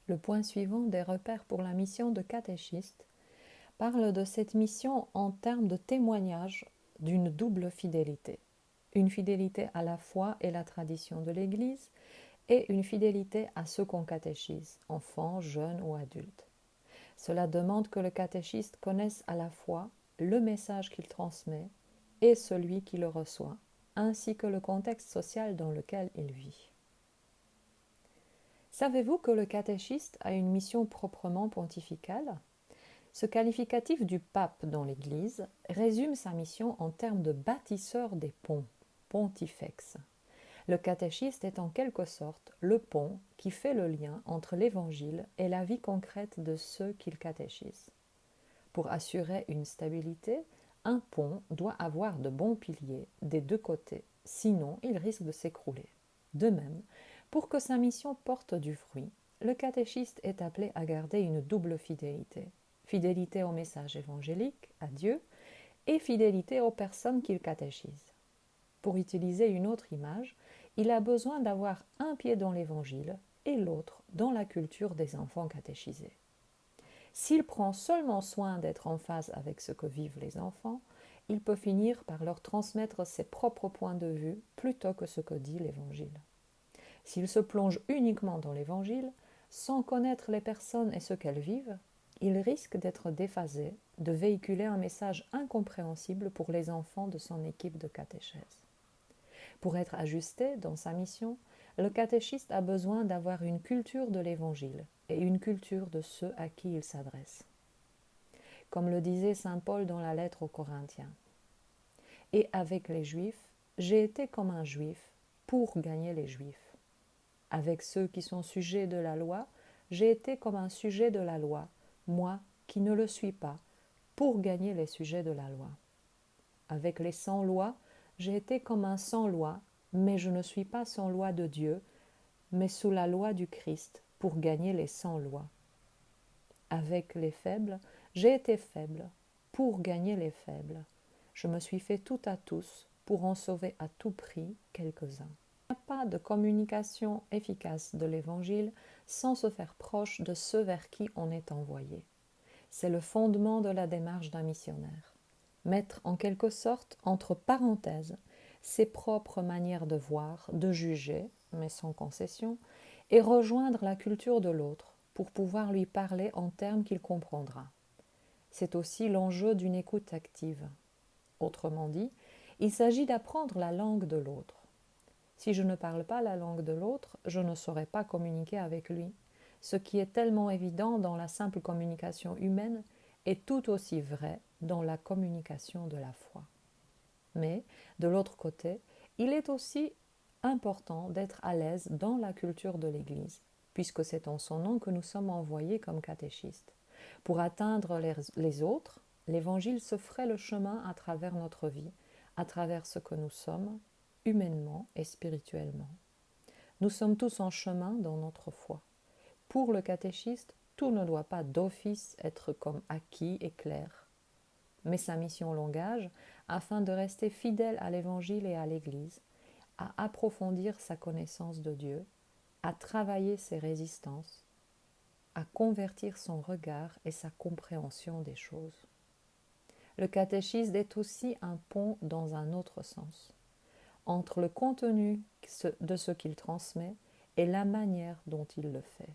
Le point suivant des repères pour la mission de catéchiste parle de cette mission en termes de témoignage d'une double fidélité. Une fidélité à la foi et la tradition de l'Église et une fidélité à ceux qu'on catéchise, enfants, jeunes ou adultes. Cela demande que le catéchiste connaisse à la fois le message qu'il transmet et celui qui le reçoit, ainsi que le contexte social dans lequel il vit. Savez-vous que le catéchiste a une mission proprement pontificale ? Ce qualificatif du pape dans l'Église résume sa mission en termes de bâtisseur des ponts, pontifex. Le catéchiste est en quelque sorte le pont qui fait le lien entre l'Évangile et la vie concrète de ceux qu'il catéchise. Pour assurer une stabilité, un pont doit avoir de bons piliers des deux côtés, sinon il risque de s'écrouler. De même, pour que sa mission porte du fruit, le catéchiste est appelé à garder une double fidélité. Fidélité au message évangélique, à Dieu, et fidélité aux personnes qu'il catéchise. Pour utiliser une autre image, il a besoin d'avoir un pied dans l'Évangile et l'autre dans la culture des enfants catéchisés. S'il prend seulement soin d'être en phase avec ce que vivent les enfants, il peut finir par leur transmettre ses propres points de vue plutôt que ce que dit l'Évangile. S'il se plonge uniquement dans l'Évangile, sans connaître les personnes et ce qu'elles vivent, il risque d'être déphasé, de véhiculer un message incompréhensible pour les enfants de son équipe de catéchèse. Pour être ajusté dans sa mission, le catéchiste a besoin d'avoir une culture de l'Évangile et une culture de ceux à qui il s'adresse. Comme le disait saint Paul dans la lettre aux Corinthiens. Et avec les Juifs, j'ai été comme un Juif pour gagner les Juifs. Avec ceux qui sont sujets de la loi, j'ai été comme un sujet de la loi, moi qui ne le suis pas, pour gagner les sujets de la loi. Avec les sans-lois, j'ai été comme un sans-loi, mais je ne suis pas sans loi de Dieu, mais sous la loi du Christ, pour gagner les sans-lois. Avec les faibles, j'ai été faible, pour gagner les faibles. Je me suis fait tout à tous, pour en sauver à tout prix quelques-uns. Il n'y a pas de communication efficace de l'Évangile sans se faire proche de ceux vers qui on est envoyé. C'est le fondement de la démarche d'un missionnaire. Mettre en quelque sorte entre parenthèses ses propres manières de voir, de juger, mais sans concession, et rejoindre la culture de l'autre pour pouvoir lui parler en termes qu'il comprendra. C'est aussi l'enjeu d'une écoute active. Autrement dit, il s'agit d'apprendre la langue de l'autre. Si je ne parle pas la langue de l'autre, je ne saurais pas communiquer avec lui, ce qui est tellement évident dans la simple communication humaine est tout aussi vrai dans la communication de la foi. Mais, de l'autre côté, il est aussi important d'être à l'aise dans la culture de l'Église, puisque c'est en son nom que nous sommes envoyés comme catéchistes. Pour atteindre les autres, l'Évangile se ferait le chemin à travers notre vie, à travers ce que nous sommes, humainement et spirituellement. Nous sommes tous en chemin dans notre foi. Pour le catéchiste, tout ne doit pas d'office être comme acquis et clair. Mais sa mission l'engage afin de rester fidèle à l'Évangile et à l'Église, à approfondir sa connaissance de Dieu, à travailler ses résistances, à convertir son regard et sa compréhension des choses. Le catéchisme est aussi un pont dans un autre sens, entre le contenu de ce qu'il transmet et la manière dont il le fait.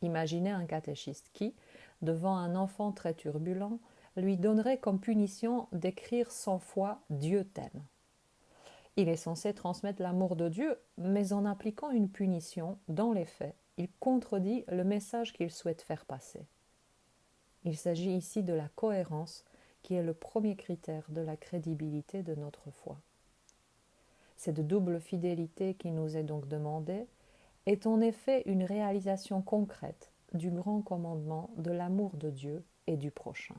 Imaginez un catéchiste qui, devant un enfant très turbulent, lui donnerait comme punition d'écrire 100 fois « Dieu t'aime ». Il est censé transmettre l'amour de Dieu, mais en appliquant une punition, dans les faits, il contredit le message qu'il souhaite faire passer. Il s'agit ici de la cohérence, qui est le premier critère de la crédibilité de notre foi. Cette double fidélité qui nous est donc demandée est en effet une réalisation concrète du grand commandement de l'amour de Dieu et du prochain.